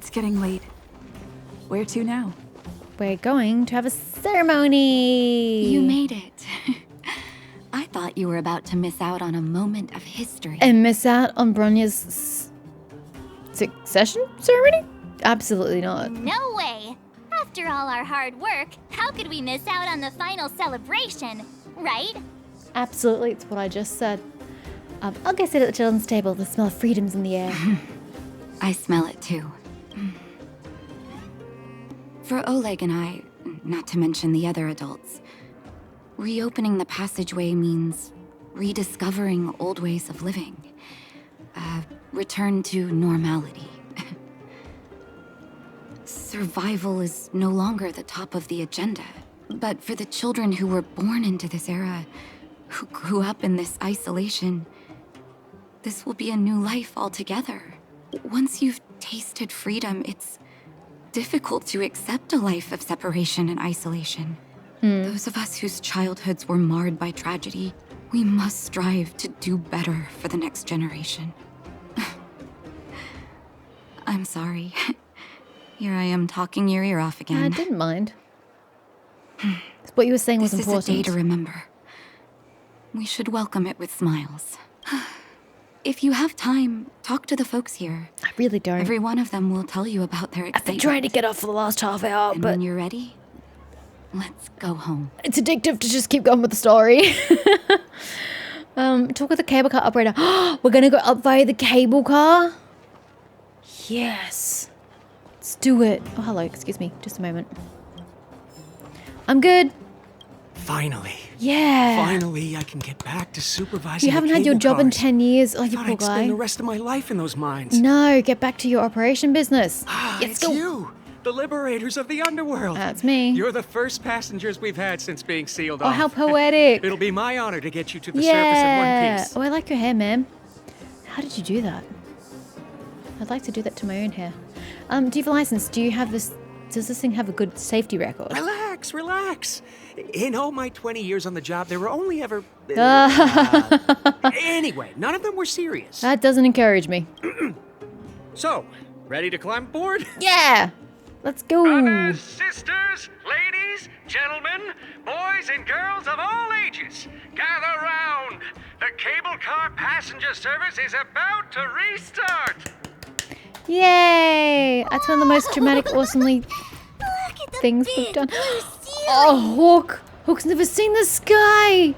It's getting late. Where to now? We're going to have a ceremony. You made it. I thought you were about to miss out on a moment of history. And miss out on Bronya's succession ceremony? Absolutely not. No way! After all our hard work, how could we miss out on the final celebration, right? Absolutely, it's what I just said. I'll go sit at the children's table. The smell of freedom's in the air. I smell it too. For Oleg and I, not to mention the other adults, reopening the passageway means rediscovering old ways of living. Return to normality. Survival is no longer the top of the agenda. But for the children who were born into this era, who grew up in this isolation, this will be a new life altogether. Once you've tasted freedom, it's difficult to accept a life of separation and isolation. Those of us whose childhoods were marred by tragedy, we must strive to do better for the next generation. I'm sorry. Here I am talking your ear off again. I didn't mind. What you were saying was important. This is a day to remember. We should welcome it with smiles. If you have time, talk to the folks here. I really don't. Every one of them will tell you about their excitement. I've been trying to get off for the last half hour, And but when you're ready, let's go home. it's addictive to just keep going with the story. Talk with the cable car operator. We're gonna go up via the cable car? Yes. Let's do it. Oh, hello. Excuse me. Just a moment. I'm good. Finally. Yeah. Finally, I can get back to supervising. You haven't the had your cable job in cars. 10 years. Oh, I you thought poor I'd spend the guy. rest of my life in those mines. No, get back to your operation business. Let's It's go. you, the liberators of the underworld. That's me. You're the first passengers we've had since being sealed Oh, off. how poetic. It'll be my honor to get you to the surface in Yeah. one piece. Oh, I like your hair, ma'am. How did you do that? I'd like to do that to my own hair. Do you have a license? Do you have this? Does this thing have a good safety record? Relax, relax. In all my 20 years on the job, there were only ever... Anyway, none of them were serious. That doesn't encourage me. So, ready to climb aboard? Yeah. Let's go. Brothers, sisters, ladies, gentlemen, boys and girls of all ages, gather round. The cable car passenger service is about to restart. Yay! That's one of the most dramatic, awesomely Look at the things big we've done. blue ceiling. Oh, Hawk! Hawk's never seen the sky!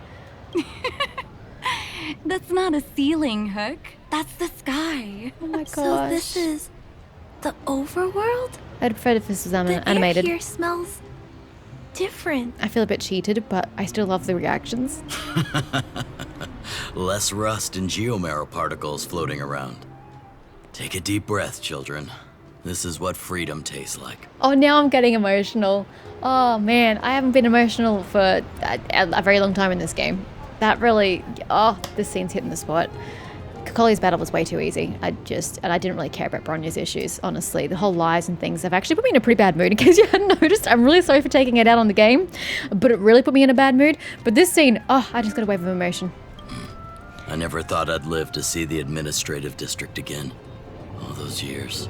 That's not a ceiling, Hook. That's the sky. Oh my gosh. So this is the overworld? I'd prefer if this was The animated. air here smells different. I feel a bit cheated, but I still love the reactions. Less rust and geomarrow particles floating around. Take a deep breath, children. This is what freedom tastes like. Oh, now I'm getting emotional. Oh man, I haven't been emotional for a very long time in this game. That really, this scene's hitting the spot. Kakoli's battle was way too easy. I didn't really care about Bronya's issues, honestly. The whole lies and things have actually put me in a pretty bad mood. In case you hadn't noticed, I'm really sorry for taking it out on the game, but it really put me in a bad mood. But this scene, I just got a wave of emotion. I never thought I'd live to see the administrative district again. All those years.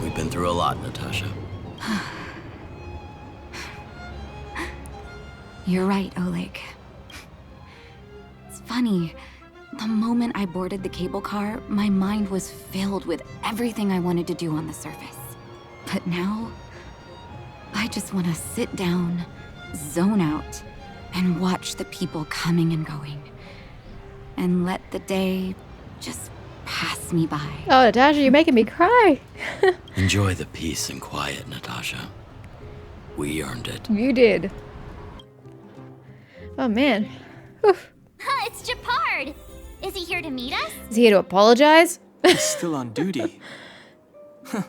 We've been through a lot, Natasha. You're right, Oleg. It's funny. The moment I boarded the cable car, my mind was filled with everything I wanted to do on the surface. But now, I just want to sit down, zone out, and watch the people coming and going. And let the day just pass me by. Oh, Natasha, you're making me cry. Enjoy the peace and quiet, Natasha. We earned it. You did. Oh man. Whew. Huh, it's Japard. Is he here to meet us? Is he here to apologize? He's still on duty. Huh.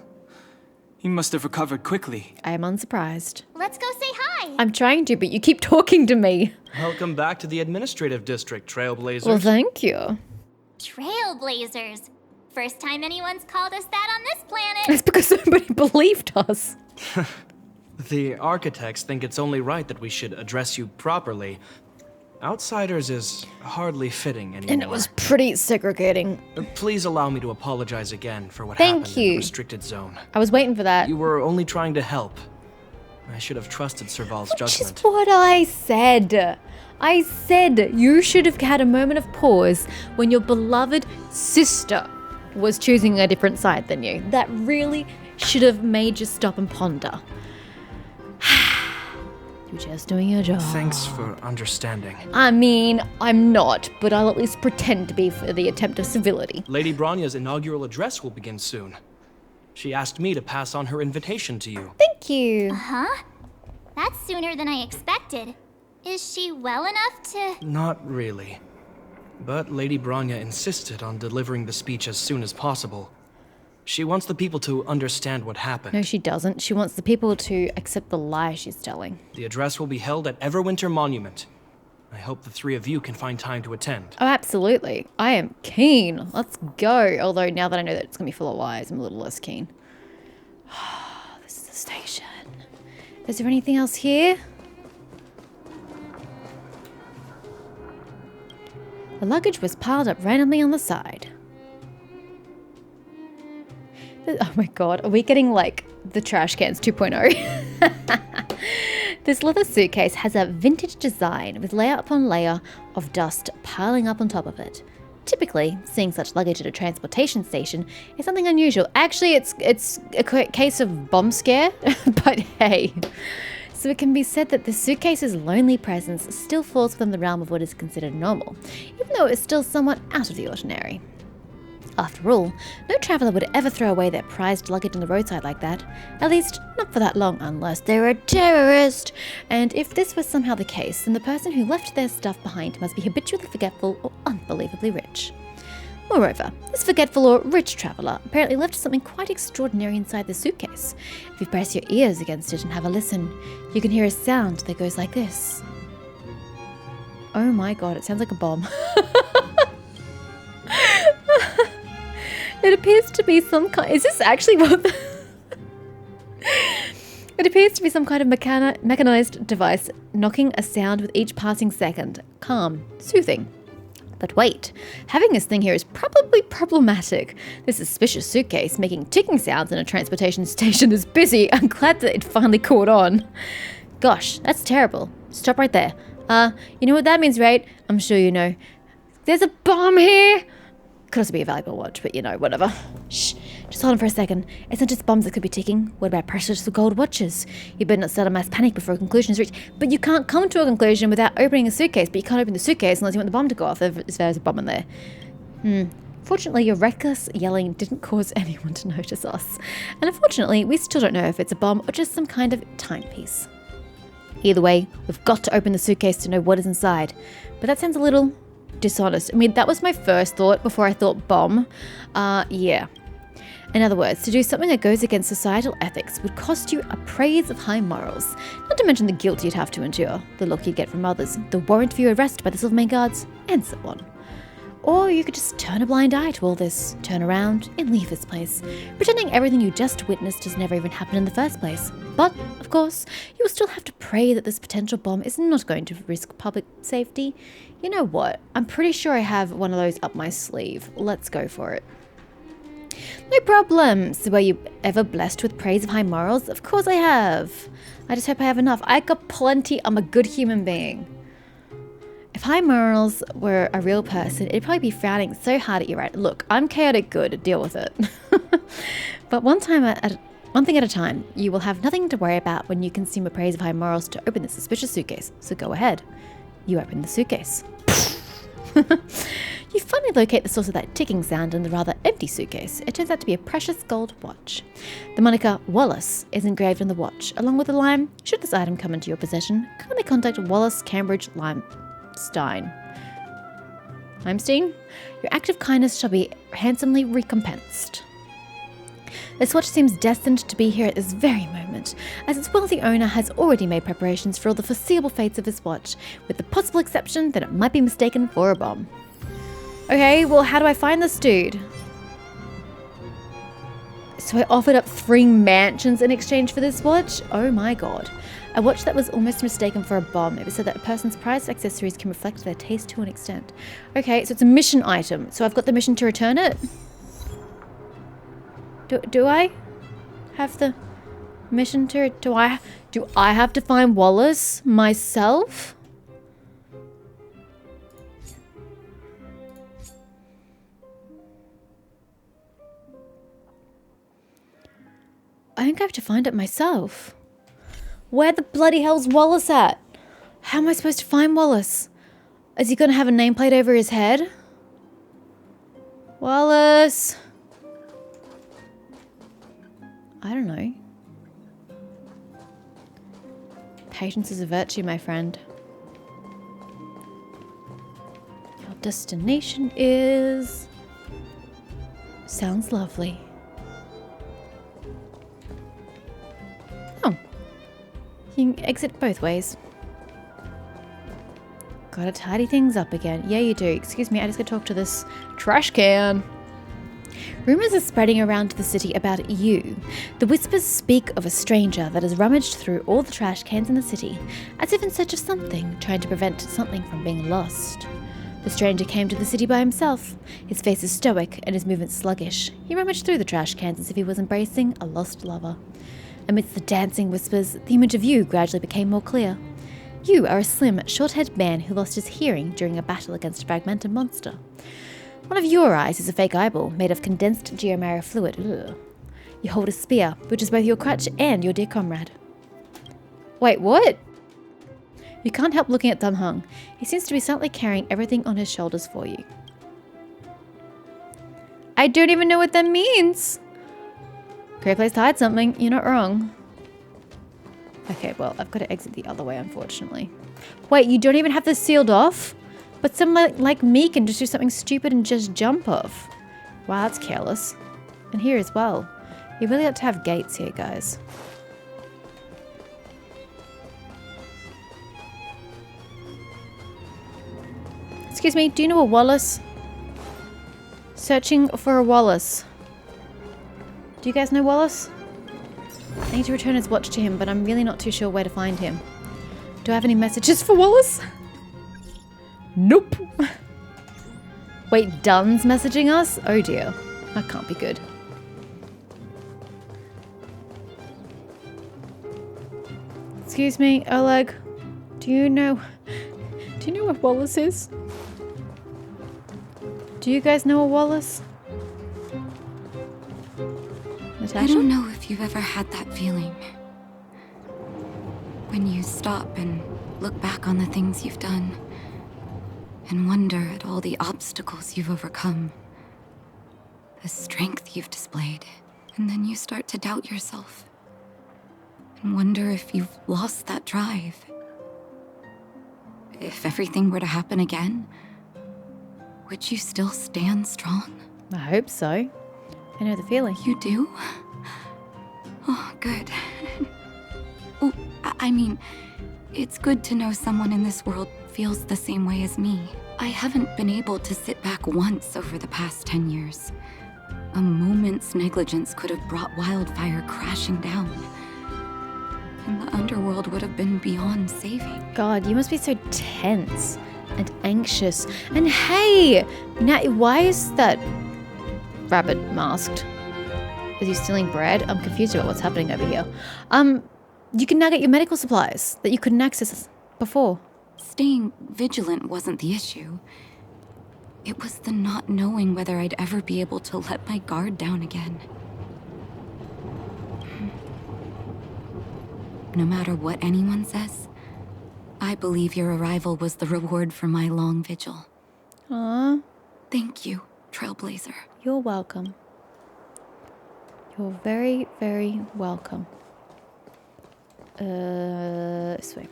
He must have recovered quickly. I am unsurprised. Let's go say hi. I'm trying to, but you keep talking to me. Welcome back to the administrative district, Trailblazers. Well, thank you. Trailblazers. First time anyone's called us that on this planet. It's because somebody believed us. The architects think it's only right that we should address you properly. Outsiders is hardly fitting anymore. And it was pretty segregating. Please allow me to apologize again for what Thank happened in you. the restricted zone. I was waiting for that. You were only trying to help. I should have trusted Serval's Which is judgment. what I said. I said you should have had a moment of pause when your beloved sister was choosing a different side than you. That really should have made you stop and ponder. You're just doing your job. Thanks for understanding. I mean, I'm not, but I'll at least pretend to be for the attempt of civility. Lady Bronya's inaugural address will begin soon. She asked me to pass on her invitation to you. Thank you. Huh? That's sooner than I expected. Is she well enough to... Not really. But Lady Bronya insisted on delivering the speech as soon as possible. She wants the people to understand what happened. No, she doesn't. She wants the people to accept the lie she's telling. The address will be held at Everwinter Monument. I hope the three of you can find time to attend. Oh, absolutely. I am keen. Let's go. Although now that I know that it's going to be full of lies, I'm a little less keen. This is the station. Is there anything else here? The luggage was piled up randomly on the side. Oh my god, are we getting like the trash cans 2.0? This leather suitcase has a vintage design with layer upon layer of dust piling up on top of it. Typically, seeing such luggage at a transportation station is something unusual. Actually, it's a case of bomb scare, but hey. So it can be said that the suitcase's lonely presence still falls within the realm of what is considered normal, even though it's still somewhat out of the ordinary. After all, no traveller would ever throw away their prized luggage on the roadside like that. At least, not for that long, unless they're a terrorist. And if this was somehow the case, then the person who left their stuff behind must be habitually forgetful or unbelievably rich. Moreover, this forgetful or rich traveller apparently left something quite extraordinary inside the suitcase. If you press your ears against it and have a listen, you can hear a sound that goes like this. Oh my god, it sounds like a bomb. It appears to be some kind... Is this actually what... It appears to be some kind of mechanized device, knocking a sound with each passing second. Calm, soothing. But wait, having this thing here is probably problematic. This suspicious suitcase making ticking sounds in a transportation station is busy. I'm glad that it finally caught on. Gosh, that's terrible. Stop right there. You know what that means, right? I'm sure you know. There's a bomb here! Could also be a valuable watch, but you know, whatever. Shh, just hold on for a second. It's not just bombs that could be ticking. What about precious gold watches? You better not start a mass panic before a conclusion is reached. But you can't come to a conclusion without opening a suitcase, but you can't open the suitcase unless you want the bomb to go off if there's a bomb in there. Fortunately, your reckless yelling didn't cause anyone to notice us. And unfortunately, we still don't know if it's a bomb or just some kind of timepiece. Either way, we've got to open the suitcase to know what is inside. But that sounds a little... dishonest. I mean, that was my first thought before I thought bomb. Yeah. In other words, to do something that goes against societal ethics would cost you a praise of high morals. Not to mention the guilt you'd have to endure, the look you'd get from others, the warrant for your arrest by the Silvermane guards, and so on. Or you could just turn a blind eye to all this, turn around, and leave this place, pretending everything you just witnessed has never even happened in the first place. But, of course, you will still have to pray that this potential bomb is not going to risk public safety. You know what? I'm pretty sure I have one of those up my sleeve. Let's go for it. No problems. Were you ever blessed with praise of high morals? Of course I have. I just hope I have enough. I got plenty. I'm a good human being. If high morals were a real person, it'd probably be frowning so hard at you, right? Look, I'm chaotic good. Deal with it. But one thing at a time, you will have nothing to worry about when you consume a praise of high morals to open the suspicious suitcase. So go ahead. You open the suitcase. You finally locate the source of that ticking sound in the rather empty suitcase. It turns out to be a precious gold watch. The moniker Wallace is engraved on the watch, along with the line, should this item come into your possession, kindly contact Wallace Cambridge Limestein. Your act of kindness shall be handsomely recompensed. This watch seems destined to be here at this very moment, as its wealthy owner has already made preparations for all the foreseeable fates of his watch, with the possible exception that it might be mistaken for a bomb. Okay, well, how do I find this dude? So I offered up 3 mansions in exchange for this watch? Oh my god. A watch that was almost mistaken for a bomb. It was said that a person's prized accessories can reflect their taste to an extent. Okay, so it's a mission item. So I've got the mission to return it. Do I have the mission to... Do I have to find Wallace myself? I think I have to find it myself. Where the bloody hell's Wallace at? How am I supposed to find Wallace? Is he gonna have a nameplate over his head? Wallace! I don't know. Patience is a virtue, my friend. Your destination is... Sounds lovely. Oh. You can exit both ways. Gotta tidy things up again. Yeah, you do. Excuse me, I just gotta talk to this trash can. Rumors are spreading around the city about you. The whispers speak of a stranger that has rummaged through all the trash cans in the city, as if in search of something, trying to prevent something from being lost. The stranger came to the city by himself. His face is stoic and his movements sluggish. He rummaged through the trash cans as if he was embracing a lost lover. Amidst the dancing whispers, the image of you gradually became more clear. You are a slim, short-haired man who lost his hearing during a battle against a fragmented monster. One of your eyes is a fake eyeball made of condensed geomara fluid. Ugh. You hold a spear, which is both your crutch and your dear comrade. Wait, what? You can't help looking at Dunhung. He seems to be silently carrying everything on his shoulders for you. I don't even know what that means. Great place to hide something. You're not wrong. Okay, well, I've got to exit the other way, unfortunately. Wait, you don't even have this sealed off? But someone like me can just do something stupid and just jump off. Wow, that's careless. And here as well. You really have to have gates here, guys. Excuse me, do you know a Wallace? Searching for a Wallace. Do you guys know Wallace? I need to return his watch to him, but I'm really not too sure where to find him. Do I have any messages for Wallace? Nope. Wait, Dunn's messaging us? Oh dear. That can't be good. Excuse me, Oleg. Do you know where Wallace is? Do you guys know a Wallace? Natasha? I don't know if you've ever had that feeling. When you stop and look back on the things you've done and wonder at all the obstacles you've overcome, the strength you've displayed, and then you start to doubt yourself and wonder if you've lost that drive. If everything were to happen again, would you still stand strong? I hope so. I know the feeling. You do? Oh, good. Oh, I mean, it's good to know someone in this world feels the same way as me. I haven't been able to sit back once over the past 10 years. A moment's negligence could have brought wildfire crashing down. And the underworld would have been beyond saving. God, you must be so tense and anxious. And hey, now why is that rabbit masked? Is he stealing bread? I'm confused about what's happening over here. You can now get your medical supplies that you couldn't access before. Staying vigilant wasn't the issue. It was the not knowing whether I'd ever be able to let my guard down again. No matter what anyone says, I believe your arrival was the reward for my long vigil. Aww. Thank you, Trailblazer. You're welcome. You're very, very welcome. This way.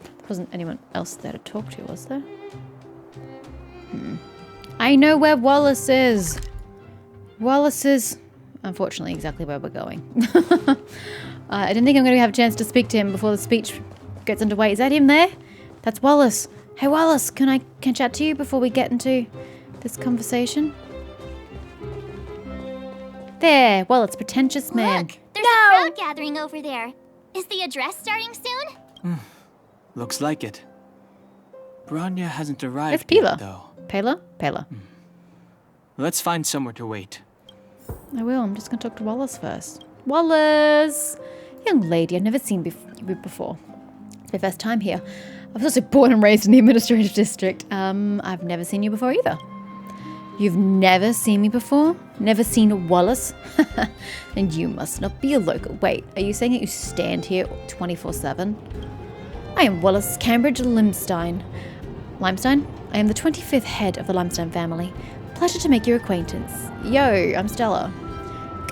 There wasn't anyone else there to talk to, was there? I know where Wallace is. Wallace is, unfortunately, exactly where we're going. I didn't think I'm going to have a chance to speak to him before the speech gets underway. Is that him there? That's Wallace. Hey, Wallace, can I chat to you before we get into this conversation? There, Wallace, pretentious man. Look, there's a crowd gathering over there. Is the address starting soon? Looks like it. Bronya hasn't arrived It's Pela. yet, though. Pela? Let's find somewhere to wait. I will. I'm just going to talk to Wallace first. Wallace! Young lady I've never seen you before. It's my first time here. I was also born and raised in the administrative district. I've never seen you before either. You've never seen me before? Never seen Wallace? And you must not be a local. Wait, are you saying that you stand here 24/7? I am Wallace Cambridge Limstein. Limestein? I am the 25th head of the Limestein family. Pleasure to make your acquaintance. Yo, I'm Stella.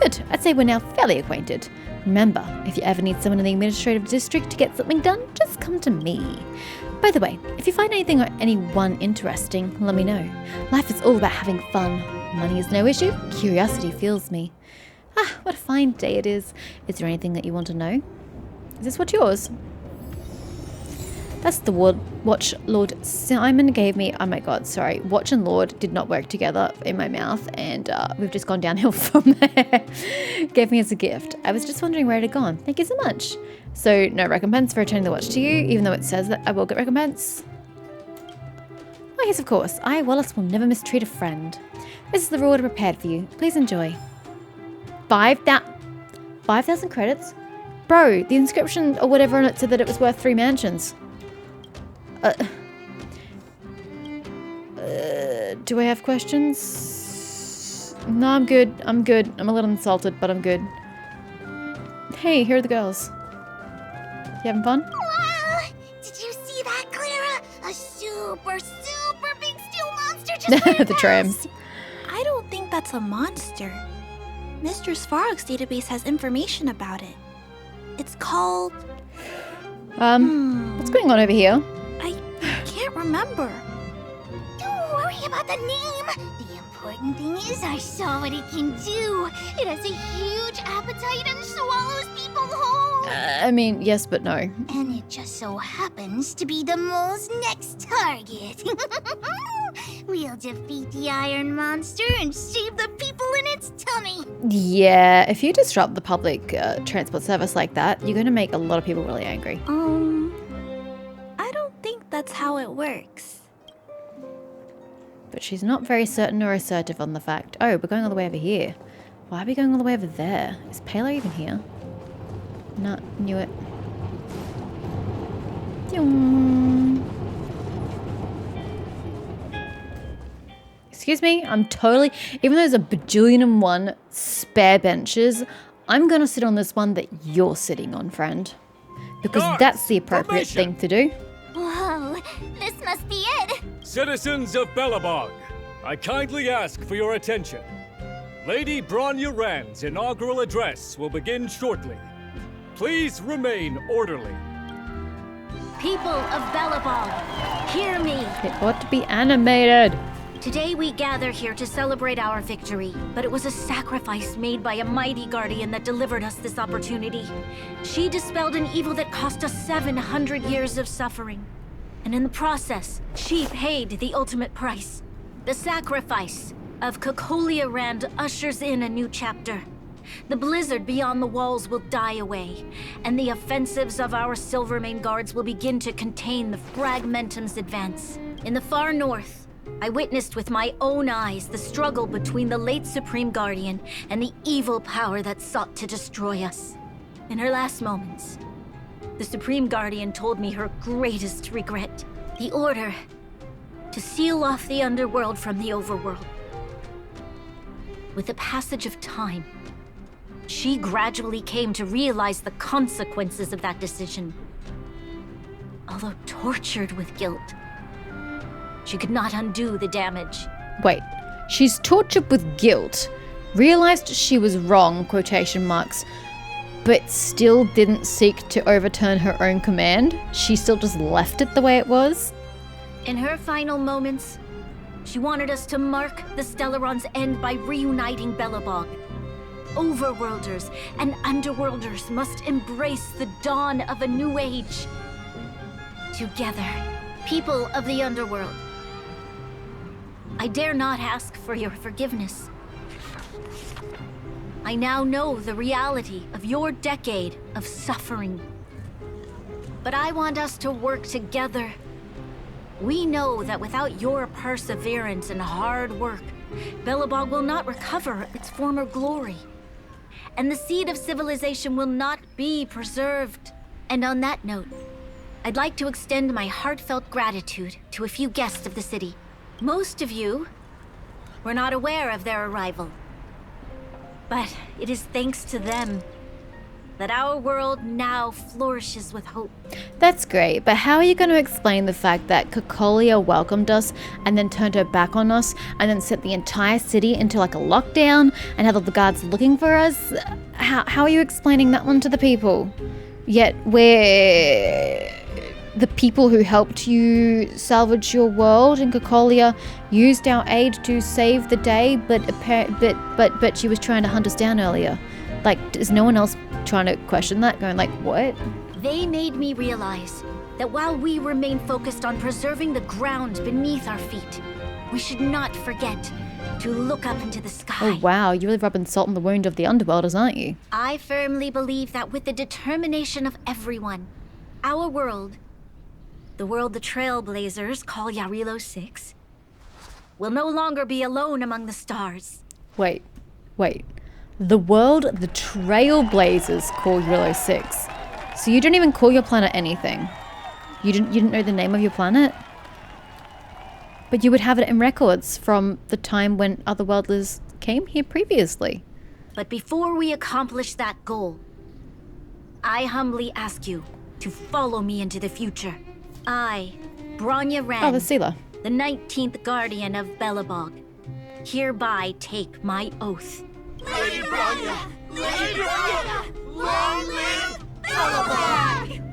Good, I'd say we're now fairly acquainted. Remember, if you ever need someone in the administrative district to get something done, just come to me. By the way, if you find anything or anyone interesting, let me know. Life is all about having fun. Money is no issue. Curiosity fuels me. Ah, what a fine day it is. Is there anything that you want to know? Is this what's yours? That's the watch Lord Simon gave me. Oh my god, sorry. Watch and Lord did not work together in my mouth, and we've just gone downhill from there. Gave me as a gift. I was just wondering where it had gone. Thank you so much. So, no recompense for returning the watch to you, even though it says that I will get recompense. Oh yes, of course. I, Wallace, will never mistreat a friend. This is the reward prepared for you. Please enjoy. 5,000 credits? Bro, the inscription or whatever on it said that it was worth 3 mansions. Do I have questions? No, I'm good. I'm a little insulted, but I'm good. Hey, here are the girls. You having fun? Wow! Did you see that, Clara? A super big steel monster just ran The past. trams. I don't think that's a monster. Mr. Svarog's database has information about it. It's called... What's going on over here? I can't remember. Don't worry about the name. The important thing is I saw what it can do. It has a huge appetite and swallows people whole. I mean, yes, but no. And it just so happens to be the mole's next target. We'll defeat the iron monster and save the people in its tummy. Yeah, if you disrupt the public transport service like that, you're going to make a lot of people really angry. I don't think that's how it works. But she's not very certain or assertive on the fact. Oh, we're going all the way over here. Why are we going all the way over there? Is Pela even here? No, knew it. Ding. Excuse me, I'm totally, even though there's a bajillion and one spare benches, I'm gonna sit on this one that you're sitting on, friend. Because Guards, that's the appropriate formation. thing to do. Whoa, this must be it. Citizens of Belobog, I kindly ask for your attention. Lady Bronya Rand's inaugural address will begin shortly. Please remain orderly. People of Belobog, hear me. It ought to be animated. Today we gather here to celebrate our victory, but it was a sacrifice made by a mighty guardian that delivered us this opportunity. She dispelled an evil that cost us 700 years of suffering. And in the process, she paid the ultimate price. The sacrifice of Kokolia Rand ushers in a new chapter. The blizzard beyond the walls will die away, and the offensives of our Silvermane guards will begin to contain the Fragmentum's advance. In the far north, I witnessed with my own eyes the struggle between the late Supreme Guardian and the evil power that sought to destroy us. In her last moments, the Supreme Guardian told me her greatest regret: the order to seal off the underworld from the overworld. With the passage of time, she gradually came to realize the consequences of that decision. Although tortured with guilt, she could not undo the damage. Wait, she's tortured with guilt, realized she was wrong, quotation marks, but still didn't seek to overturn her own command? She still just left it the way it was? In her final moments, she wanted us to mark the Stellaron's end by reuniting Belobog. Overworlders and underworlders must embrace the dawn of a new age. Together, people of the underworld, I dare not ask for your forgiveness. I now know the reality of your decade of suffering. But I want us to work together. We know that without your perseverance and hard work, Belobog will not recover its former glory. And the seed of civilization will not be preserved. And on that note, I'd like to extend my heartfelt gratitude to a few guests of the city. Most of you were not aware of their arrival. But it is thanks to them that our world now flourishes with hope. That's great, but how are you going to explain the fact that Kokolia welcomed us and then turned her back on us and then sent the entire city into like a lockdown and had all the guards looking for us? How are you explaining that one to the people? Yet we're the people who helped you salvage your world, and Kokolia used our aid to save the day, but she was trying to hunt us down earlier. Like, is no one else trying to question that, going like, what? They made me realize that while we remain focused on preserving the ground beneath our feet, we should not forget to look up into the sky. Oh wow, you're really rubbing salt in the wound of the underworlders, aren't you? I firmly believe that with the determination of everyone, our world, the world the Trailblazers call Yarilo 6, will no longer be alone among the stars. Wait. The world the Trailblazers call Yarilo 6. So you don't even call your planet anything. You didn't know the name of your planet? But you would have it in records from the time when otherworldlers came here previously. But before we accomplish that goal, I humbly ask you to follow me into the future. I, Bronya Ren, Oh, the Sealer. the 19th Guardian of Belobog, hereby take my oath. Lady Bronya! Lady Bronya! Long live Belobog!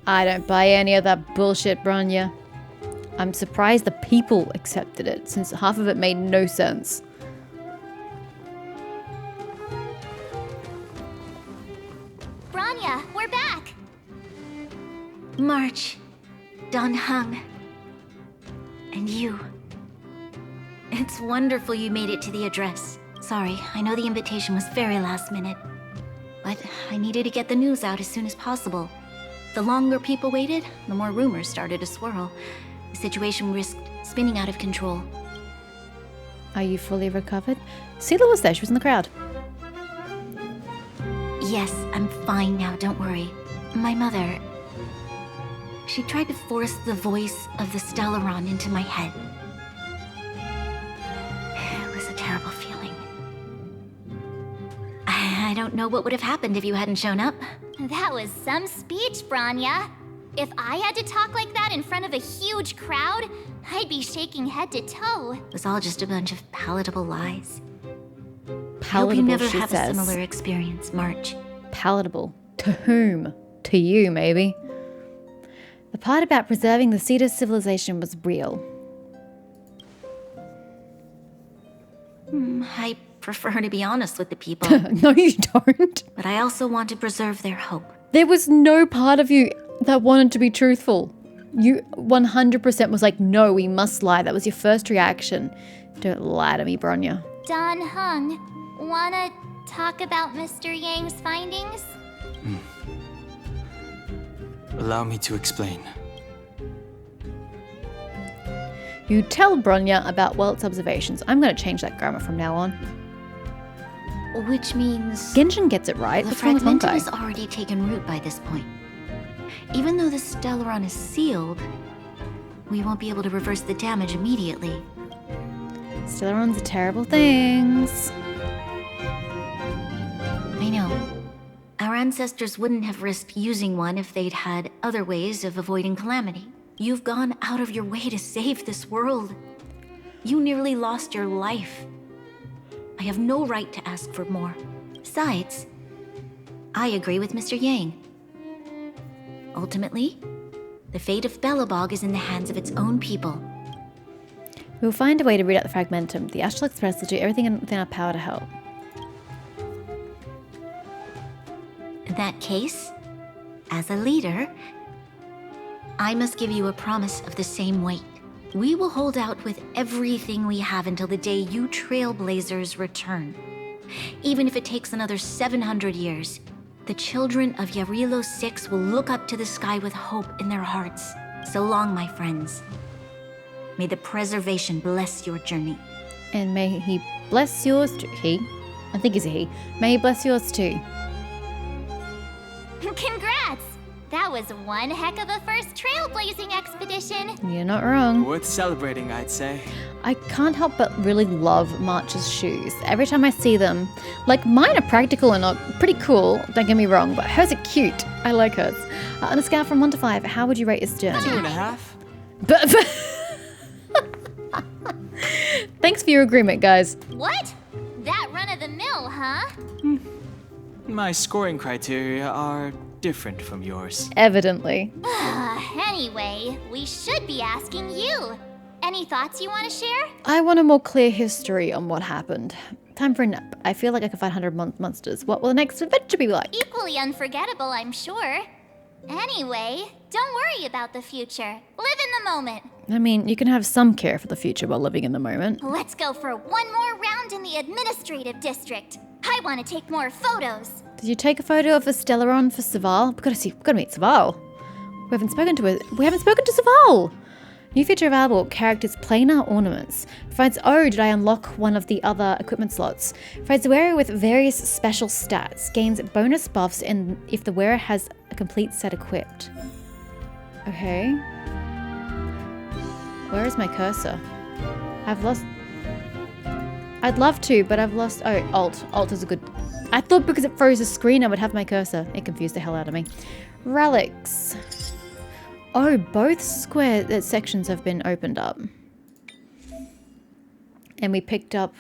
I don't buy any of that bullshit, Bronya. I'm surprised the people accepted it, since half of it made no sense. Bronya, we're back! March, Dan Heng, and you. It's wonderful you made it to the address. Sorry, I know the invitation was very last minute, but I needed to get the news out as soon as possible. The longer people waited, the more rumors started to swirl. The situation risked spinning out of control. Are you fully recovered? Sealer was there, she was in the crowd. Yes, I'm fine now, don't worry. My mother... she tried to force the voice of the Stellaron into my head. It was a terrible feeling. I don't know what would have happened if you hadn't shown up. That was some speech, Bronya. If I had to talk like that in front of a huge crowd, I'd be shaking head to toe. It was all just a bunch of palatable lies. Palatable, I hope you never she have says. a similar experience, March. Palatable. To whom? To you, maybe. The part about preserving the seed of civilization was real. I prefer to be honest with the people. No, you don't. But I also want to preserve their hope. There was no part of you that wanted to be truthful. You 100% was like, no, we must lie. That was your first reaction. Don't lie to me, Bronya. Dan Heng, wanna talk about Mr. Yang's findings? Allow me to explain. You tell Bronya about Welt's observations. I'm going to change that grammar from now on. Which means... Genshin gets it right. The What's wrong with fragmentum Honkai? has already taken root by this point. Even though the Stellaron is sealed, we won't be able to reverse the damage immediately. Stellarons are terrible things. I know. Our ancestors wouldn't have risked using one if they'd had other ways of avoiding calamity. You've gone out of your way to save this world. You nearly lost your life. I have no right to ask for more. Besides, I agree with Mr. Yang. Ultimately, the fate of Belobog is in the hands of its own people. We'll find a way to read out the fragmentum. The Astral Express will do everything within our power to help. In that case, as a leader, I must give you a promise of the same weight. We will hold out with everything we have until the day you Trailblazers return. Even if it takes another 700 years, the children of Yarilo 6 will look up to the sky with hope in their hearts. So long, my friends. May the preservation bless your journey. And may he bless yours too. He? I think he's a he. May he bless yours too. Congrats! That was one heck of a first trailblazing expedition. You're not wrong. Worth celebrating, I'd say. I can't help but really love March's shoes. Every time I see them, like mine are practical and are pretty cool, don't get me wrong, but hers are cute. I like hers. On a scale from 1 to 5, how would you rate his journey? 2.5. But thanks for your agreement, guys. What? That run of the mill, huh? My scoring criteria are different from yours. Evidently. Anyway, we should be asking you. Any thoughts you want to share? I want a more clear history on what happened. Time for a nap. I feel like I could find 100 monsters. What will the next adventure be like? Equally unforgettable, I'm sure. Anyway, don't worry about the future. Live in the moment. I mean, you can have some care for the future while living in the moment. Let's go for one more round in the administrative district. I want to take more photos. Did you take a photo of the Stellaron for Saval? We've got to meet Saval. We haven't spoken to Saval. New feature available, characters planar ornaments. Provides, oh, did I unlock one of the other equipment slots? Provides the wearer with various special stats. Gains bonus buffs and if the wearer has a complete set equipped. Okay. Where is my cursor? I've lost... I'd love to, but I've lost... Oh, Alt. Alt is a good... I thought because it froze the screen I would have my cursor. It confused the hell out of me. Relics. Oh, both square sections have been opened up. And we picked up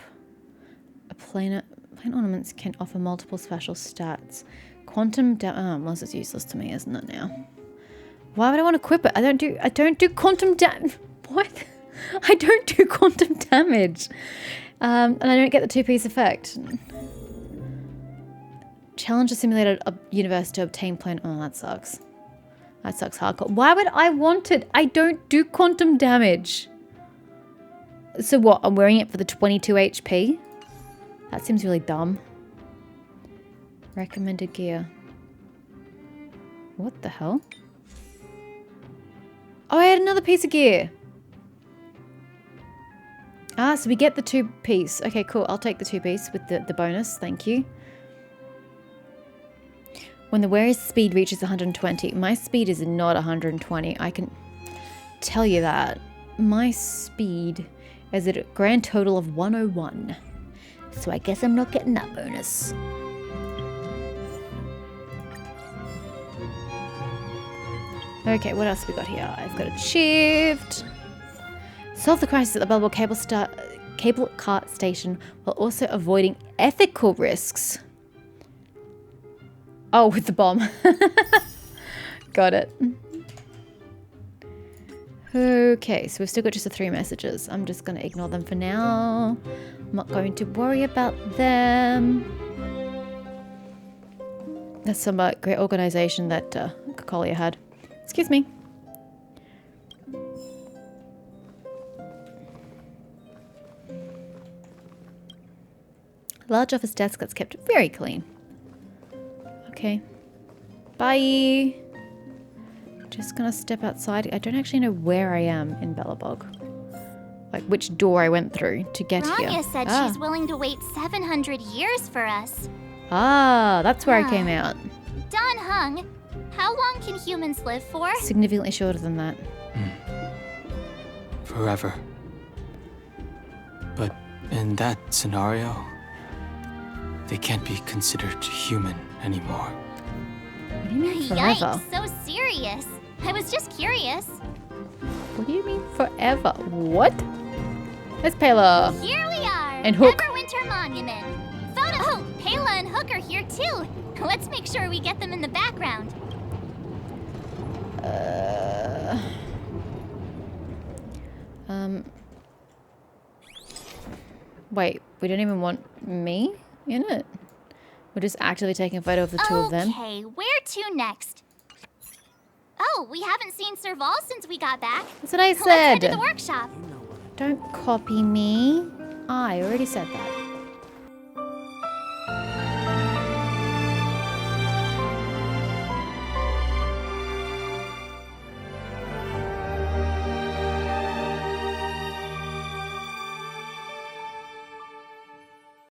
a planar ornaments can offer multiple special stats. Quantum unless it's useless to me, isn't it now? Why would I want to equip it? I don't do quantum what? I don't do quantum damage. And I don't get the two-piece effect. Challenge a simulated universe to obtain plan. Oh, that sucks. That sucks hardcore. Why would I want it? I don't do quantum damage. So what? I'm wearing it for the 22 HP? That seems really dumb. Recommended gear. What the hell? Oh, I had another piece of gear. Ah, so we get the 2-piece. Okay, cool. I'll take the 2-piece with the bonus. Thank you. When the wearer's speed reaches 120. My speed is not 120. I can tell you that. My speed is at a grand total of 101. So I guess I'm not getting that bonus. Okay, what else we got here? I've got achieved. Solve the crisis at the Belleville cable cart station while also avoiding ethical risks. Oh, with the bomb. Got it. Okay, so we've still got just the 3 messages. I'm just going to ignore them for now. I'm not going to worry about them. That's some great organization that Kokolia had. Excuse me. Large office desk that's kept very clean. Okay. Bye. Just gonna step outside. I don't actually know where I am in Bellabog. Like which door I went through to get here. Bronya said she's willing to wait 700 years for us. Ah, that's where I came out. Don Hung, how long can humans live for? Significantly shorter than that. Forever. But in that scenario, they can't be considered human anymore. What do you mean forever? Yikes, so serious. I was just curious. What do you mean forever? What? It's Pela. Here we are. And Hook. Everwinter Monument. Photo. Oh, Pela and Hook are here too. Let's make sure we get them in the background. Wait, we don't even want me in it? We're just actively taking a photo of the two of them. Okay, where to next? Oh, we haven't seen Serval since we got back. That's what I Let's head to said. the workshop. Don't copy me. I already said that.